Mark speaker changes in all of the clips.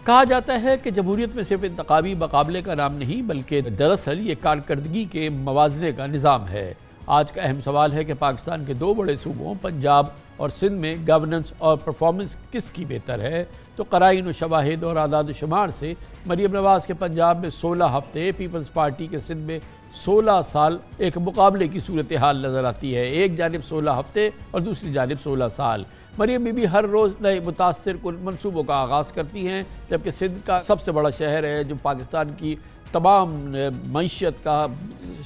Speaker 1: کہا جاتا ہے کہ جمہوریت میں صرف انتخابی مقابلے کا نام نہیں بلکہ دراصل یہ کارکردگی کے موازنے کا نظام ہے۔ آج کا اہم سوال ہے کہ پاکستان کے دو بڑے صوبوں پنجاب اور سندھ میں گورننس اور پرفارمنس کس کی بہتر ہے؟ تو قرائن و شواہد اور اعداد و شمار سے مریم نواز کے پنجاب میں 16 ہفتے، پیپلز پارٹی کے سندھ میں 16 سال ایک مقابلے کی صورتحال نظر آتی ہے۔ ایک جانب 16 ہفتے اور دوسری جانب 16 سال۔ مریم بی بی ہر روز نئے متاثر کن منصوبوں کا آغاز کرتی ہیں، جبکہ سندھ کا سب سے بڑا شہر ہے جو پاکستان کی تمام معیشت کا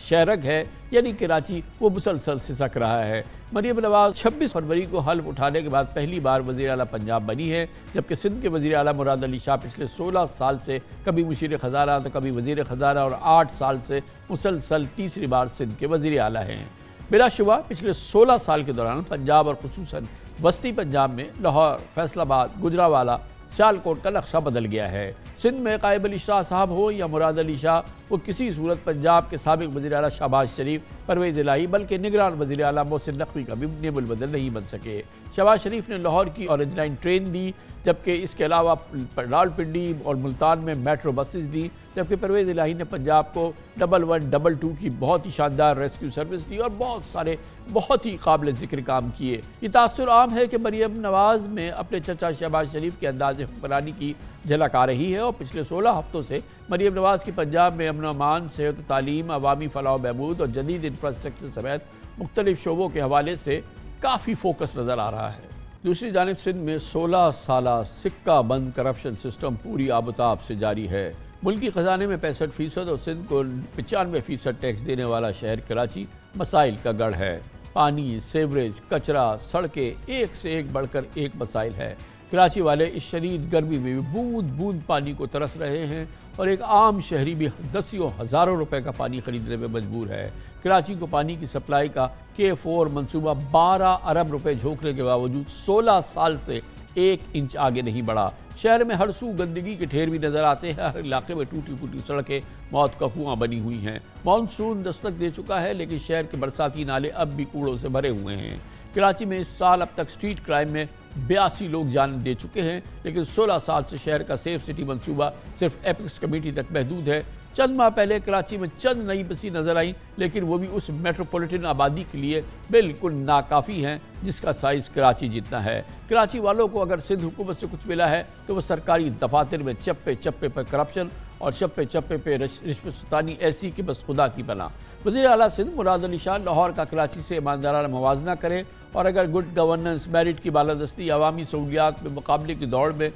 Speaker 1: شہرگ ہے یعنی کراچی، وہ مسلسل سسک رہا ہے۔ مریم نواز 26 فروری کو حلف اٹھانے کے بعد پہلی بار وزیر اعلیٰ پنجاب بنی ہے، جبکہ سندھ کے وزیر اعلیٰ مراد علی شاہ پچھلے 16 سال سے کبھی مشیر خزانہ تو کبھی وزیر خزانہ اور 8 سال سے مسلسل تیسری بار سندھ کے وزیر اعلیٰ ہیں۔ بلا شبہ پچھلے 16 سال کے دوران پنجاب اور خصوصاً وسطی پنجاب میں لاہور، فیصل آباد، گجرانوالہ، سیالکوٹ کا نقشہ بدل گیا ہے۔ سندھ میں قائب علی شاہ صاحب ہو یا مراد علی شاہ، وہ کسی صورت پنجاب کے سابق وزیر اعلیٰ شہباز شریف، پرویز الہی بلکہ نگران وزیر اعلیٰ محسن نقوی کا بھی نعم البدل نہیں بن سکے۔ شہباز شریف نے لاہور کی اورنج لائن ٹرین دی، جبکہ اس کے علاوہ راولپنڈی اور ملتان میں میٹرو بسز دی، جبکہ پرویز الہی نے پنجاب کو 1122 کی بہت ہی شاندار ریسکیو سروس دی اور بہت سارے بہت ہی قابل ذکر کام کیے۔ یہ تاثر عام ہے کہ مریم نواز میں اپنے چچا شہباز شریف کے انداز حکمرانی کی جھلک آ رہی ہے، اور پچھلے 16 ہفتوں سے مریم نواز کی پنجاب میں امن و امان، صحت و تعلیم، عوامی فلاح و بہبود اور جدید انفراسٹرکچر سمیت مختلف شعبوں کے حوالے سے کافی فوکس نظر آ رہا ہے۔ دوسری جانب سندھ میں 16 سالہ سکہ بند کرپشن سسٹم پوری آب و تاب سے جاری ہے۔ ملکی خزانے میں 65% اور سندھ کو 95% ٹیکس دینے والا شہر کراچی مسائل کا گڑھ ہے۔ پانی، سیوریج، کچرا، سڑکیں، ایک سے ایک بڑھ کر ایک مسائل ہے۔ کراچی والے اس شدید گرمی میں بھی بوند بوند پانی کو ترس رہے ہیں، اور ایک عام شہری بھی دسیوں ہزاروں روپے کا پانی خریدنے میں مجبور ہے۔ کراچی کو پانی کی سپلائی کا K4 منصوبہ 12 ارب روپے جھونکنے کے باوجود 16 سال سے 1 انچ آگے نہیں بڑھا۔ شہر میں ہر سو گندگی کے ڈھیر بھی نظر آتے ہیں، ہر علاقے میں ٹوٹی پھوٹی سڑکیں موت کا کنواں بنی ہوئی ہیں۔ مانسون دستک دے چکا ہے لیکن شہر کے برساتی نالے اب بھی کوڑوں سے بھرے ہوئے ہیں۔ کراچی میں اس سال اب تک سٹریٹ کرائم میں 82 لوگ جان دے چکے ہیں، لیکن 16 سال سے شہر کا سیف سٹی منصوبہ صرف ایپکس کمیٹی تک محدود ہے۔ چند ماہ پہلے کراچی میں چند نئی بسیں نظر آئیں، لیکن وہ بھی اس میٹروپولیٹن آبادی کے لیے بالکل ناکافی ہیں جس کا سائز کراچی جتنا ہے۔ کراچی والوں کو اگر سندھ حکومت سے کچھ ملا ہے تو وہ سرکاری دفاتر میں چپے چپے پر کرپشن اور چپے چپے پہ رشوت ستانی ایسی کہ بس خدا کی پناہ۔ وزیر اعلیٰ سندھ مراد علی شاہ لاہور کا کراچی سے ایماندارانہ موازنہ کرے، اور اگر گڈ گورننس، میرٹ کی بالادستی، عوامی سہولیات میں مقابلے کی دوڑ میں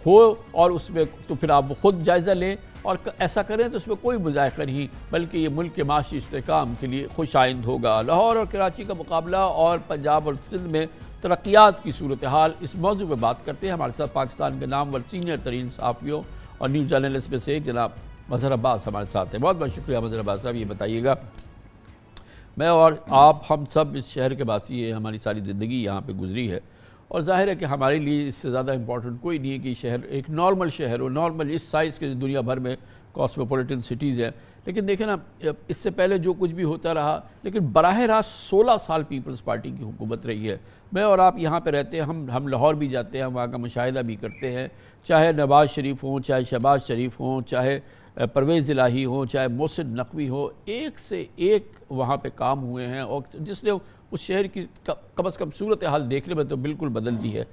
Speaker 1: ہو اور اس میں تو پھر آپ خود جائزہ لیں، اور ایسا کریں تو اس میں کوئی مذائقہ نہیں بلکہ یہ ملک کے معاشی استحکام کے لیے خوش آئند ہوگا۔ لاہور اور کراچی کا مقابلہ اور پنجاب اور سندھ میں ترقیات کی صورتحال، اس موضوع پہ بات کرتے ہیں۔ ہمارے ساتھ پاکستان کے نامور سینئر ترین صحافیوں اور نیوز جرنلسٹ میں سے ایک جناب مظہر عباس ہمارے ساتھ ہیں۔ بہت بہت شکریہ مظہر عباس صاحب۔ یہ بتائیے گا، میں اور آپ ہم سب اس شہر کے باسی ہیں، ہماری ساری زندگی یہاں پہ گزری ہے، اور ظاہر ہے کہ ہمارے لیے اس سے زیادہ امپورٹنٹ کوئی نہیں ہے کہ یہ شہر ایک نارمل شہر ہو، نارمل اس سائز کے دنیا بھر میں کاسموپولیٹن سٹیز ہیں۔ لیکن دیکھیں نا، اس سے پہلے جو کچھ بھی ہوتا رہا، لیکن براہ راست 16 سال پیپلز پارٹی کی حکومت رہی ہے۔ میں اور آپ یہاں پہ رہتے ہیں، ہم لاہور بھی جاتے ہیں، ہم وہاں کا مشاہدہ بھی کرتے ہیں، چاہے نواز شریف ہوں، چاہے شہباز شریف ہوں، چاہے پرویز الہی ہوں، چاہے محسن نقوی ہو، ایک سے ایک وہاں پہ کام ہوئے ہیں، اور جس نے اس شہر کی کم از کم صورتحال دیکھنے میں تو بالکل بدل دی ہے۔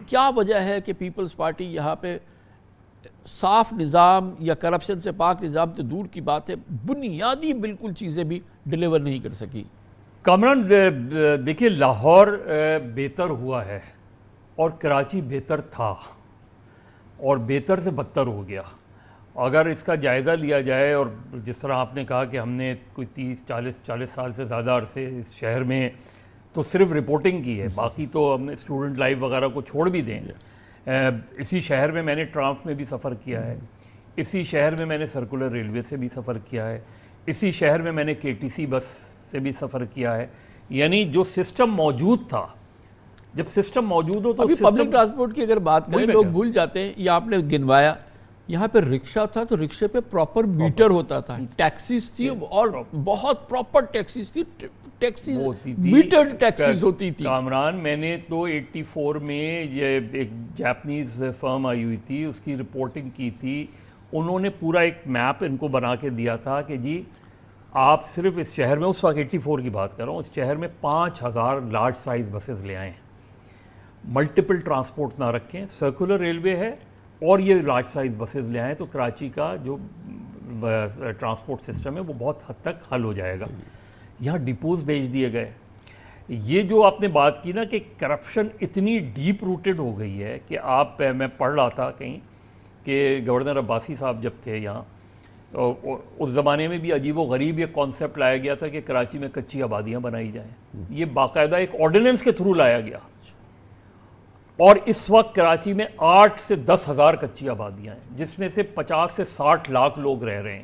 Speaker 1: کیا وجہ ہے کہ پیپلز پارٹی یہاں پہ صاف نظام یا کرپشن سے پاک نظام تو دور کی بات ہے، بنیادی بالکل چیزیں بھی ڈیلیور نہیں کر سکی؟
Speaker 2: کامران دیکھیے، لاہور بہتر ہوا ہے اور کراچی بہتر تھا، اور بہتر سے بدتر ہو گیا۔ اگر اس کا جائزہ لیا جائے، اور جس طرح آپ نے کہا کہ ہم نے کوئی 30-40 سال سے زیادہ عرصے اس شہر میں تو صرف رپورٹنگ کی ہے، باقی تو ہم نے اسٹوڈنٹ لائف وغیرہ کو چھوڑ بھی دیں۔ اسی شہر میں میں نے ٹرانس میں بھی سفر کیا ہے، اسی شہر میں میں نے سرکولر ریلوے سے بھی سفر کیا ہے، اسی شہر میں میں نے KTC بس سے بھی سفر کیا ہے۔ یعنی جو سسٹم موجود تھا، جب سسٹم موجود ہو تو
Speaker 1: پبلک ٹرانسپورٹ کی اگر بات کریں، لوگ بھول جاتے ہیں، یہ آپ نے گنوایا، یہاں پہ رکشہ تھا تو رکشے پہ پراپر میٹر ہوتا تھا، ٹیکسیز تھی اور بہت پراپر ٹیکسیز تھی، ٹیکسیز
Speaker 2: ہوتی تھی،
Speaker 1: میٹر ٹیکسیز ہوتی تھی.
Speaker 2: کامران میں نے تو 84 میں یہ ایک جاپنیز فرم آئی ہوئی تھی، اس کی رپورٹنگ کی تھی. انہوں نے پورا ایک میپ ان کو بنا کے دیا تھا کہ جی آپ صرف اس شہر میں، اس وقت 84 کی بات کر رہا ہوں، اس شہر میں 5000 لارج سائز بسز لے آئیں، ملٹیپل ٹرانسپورٹ نہ رکھیں، سرکولر ریلوے ہے اور یہ لارج سائز بسز لے آئیں تو کراچی کا جو ٹرانسپورٹ سسٹم ہے وہ بہت حد تک حل ہو جائے گا. یہاں ڈپوز بھیج دیے گئے. یہ جو آپ نے بات کی نا کہ کرپشن اتنی ڈیپ روٹڈ ہو گئی ہے کہ آپ، میں پڑھ رہا تھا کہیں کہ گورنر عباسی صاحب جب تھے یہاں، اس زمانے میں بھی عجیب و غریب یہ کانسیپٹ لایا گیا تھا کہ کراچی میں کچی آبادیاں بنائی جائیں. یہ باقاعدہ ایک آرڈیننس کے تھرو لایا گیا اور اس وقت کراچی میں 8 سے 10 ہزار کچی آبادیاں ہیں جس میں سے 50 سے 60 لاکھ لوگ رہ رہے ہیں.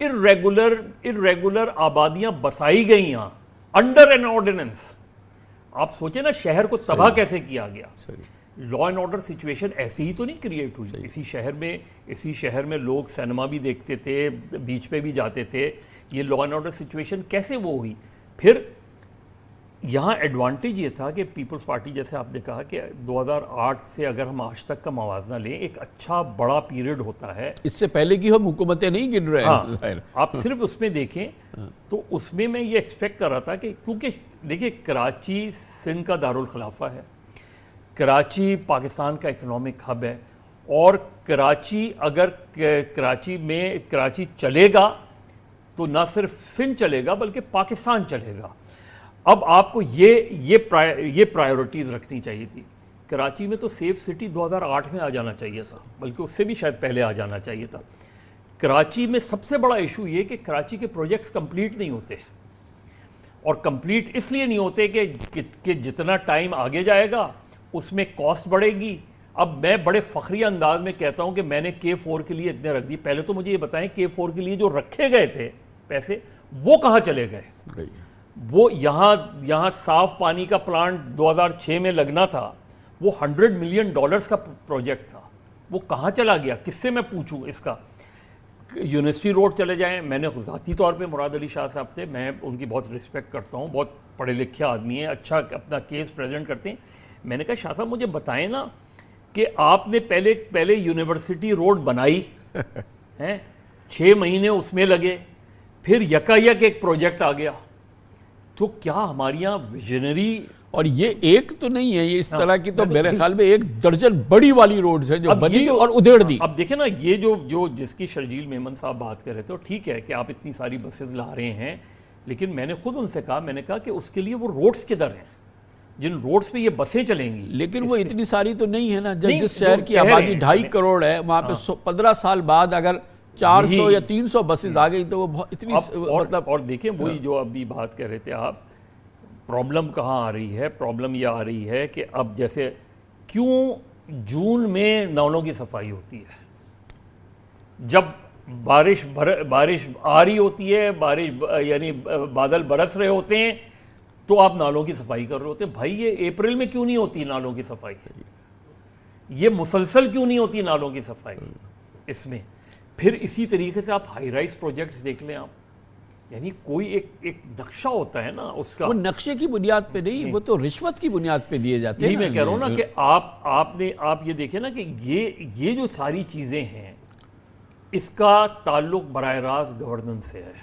Speaker 2: irregular آبادیاں بسائی گئی یہاں انڈر این آرڈیننس. آپ سوچیں نا شہر کو تباہ کیسے کیا گیا. لا اینڈ آرڈر سچویشن ایسی ہی تو نہیں کریٹ ہوئی. اسی شہر میں لوگ سینما بھی دیکھتے تھے، بیچ پہ بھی جاتے تھے. یہ لا اینڈ آرڈر سچویشن کیسے وہ ہوئی؟ پھر یہاں ایڈوانٹیج یہ تھا کہ پیپلز پارٹی، جیسے آپ نے کہا کہ 2008 سے اگر ہم آج تک کا موازنہ لیں، ایک اچھا بڑا پیریڈ ہوتا ہے.
Speaker 1: اس سے پہلے کی ہم حکومتیں نہیں گن رہے ہیں.
Speaker 2: آپ صرف اس میں دیکھیں تو اس میں یہ ایکسپیکٹ کر رہا تھا کہ کیونکہ دیکھیں کراچی سندھ کا دارالخلافہ ہے، کراچی پاکستان کا اکنامک ہب ہے، اور کراچی اگر کراچی چلے گا تو نہ صرف سندھ چلے گا بلکہ پاکستان چلے گا. اب آپ کو یہ پرائیورٹیز رکھنی چاہیے تھی. کراچی میں تو سیف سٹی 2008 میں آ جانا چاہیے تھا، بلکہ اس سے بھی شاید پہلے آ جانا چاہیے تھا. کراچی میں سب سے بڑا ایشو یہ کہ کراچی کے پروجیکٹس کمپلیٹ نہیں ہوتے، اور کمپلیٹ اس لیے نہیں ہوتے کہ جتنا ٹائم آگے جائے گا اس میں کاسٹ بڑھے گی. اب میں بڑے فخری انداز میں کہتا ہوں کہ میں نے K4 کے لیے اتنے رکھ دی. پہلے تو مجھے یہ بتائیں K4 کے لیے جو رکھے گئے تھے پیسے وہ کہاں چلے گئے؟ وہ یہاں صاف پانی کا پلانٹ 2006 میں لگنا تھا، وہ $100 ملین کا پروجیکٹ تھا، وہ کہاں چلا گیا؟ کس سے میں پوچھوں اس کا؟ یونیورسٹی روڈ چلے جائیں. میں نے ذاتی طور پہ مراد علی شاہ صاحب سے، میں ان کی بہت رسپیکٹ کرتا ہوں، بہت پڑھے لکھے آدمی ہیں، اچھا اپنا کیس پریزنٹ کرتے ہیں. میں نے کہا شاہ صاحب مجھے بتائیں نا کہ آپ نے پہلے یونیورسٹی روڈ بنائی ہیں، 6 مہینے اس میں لگے، پھر یکایک ایک پروجیکٹ آ گیا. تو کیا ہمارے یہاں ویژنری، اور
Speaker 1: یہ ایک تو نہیں ہے، یہ اس طرح کی تو میرے خیال میں 1 درجن بڑی والی روڈز ہیں جو بنی اور ادھیڑ دی.
Speaker 2: اب دیکھیں نا یہ جو جس کی شرجیل میمن صاحب بات کر رہے تھے، ٹھیک ہے کہ آپ اتنی ساری بسز لا رہے ہیں، لیکن میں نے خود ان سے کہا، میں نے کہا کہ اس کے لیے وہ روڈز کدھر ہیں جن روڈز پہ یہ بسیں چلیں گی؟
Speaker 1: لیکن وہ اتنی ساری تو نہیں ہے نا. جس شہر کی آبادی 2.5 کروڑ ہے وہاں پہ 15 سال بعد اگر 400 یا 300 بسز آ گئی تو وہ اتنی مطلب.
Speaker 2: اور دیکھیں وہی جو ابھی بات کر رہے تھے آپ، پرابلم کہاں آ رہی ہے؟ پرابلم یہ آ رہی ہے کہ اب جیسے کیوں جون میں نالوں کی صفائی ہوتی ہے؟ جب بارش آ رہی ہوتی ہے، یعنی بادل برس رہے ہوتے ہیں تو آپ نالوں کی صفائی کر رہے ہوتے ہیں. بھائی یہ اپریل میں کیوں نہیں ہوتی نالوں کی صفائی؟ یہ مسلسل کیوں نہیں ہوتی نالوں کی صفائی اس میں؟ پھر اسی طریقے سے آپ ہائی رائز پروجیکٹس دیکھ لیں آپ، یعنی کوئی ایک نقشہ ہوتا ہے نا اس کا.
Speaker 1: وہ نقشے کی بنیاد پہ نہیں، وہ تو رشوت کی بنیاد پہ دیے جاتے ہیں.
Speaker 2: یہی میں کہہ رہا ہوں نا کہ آپ یہ دیکھیں نا کہ یہ جو ساری چیزیں ہیں اس کا تعلق براہ راست گورننس سے ہے.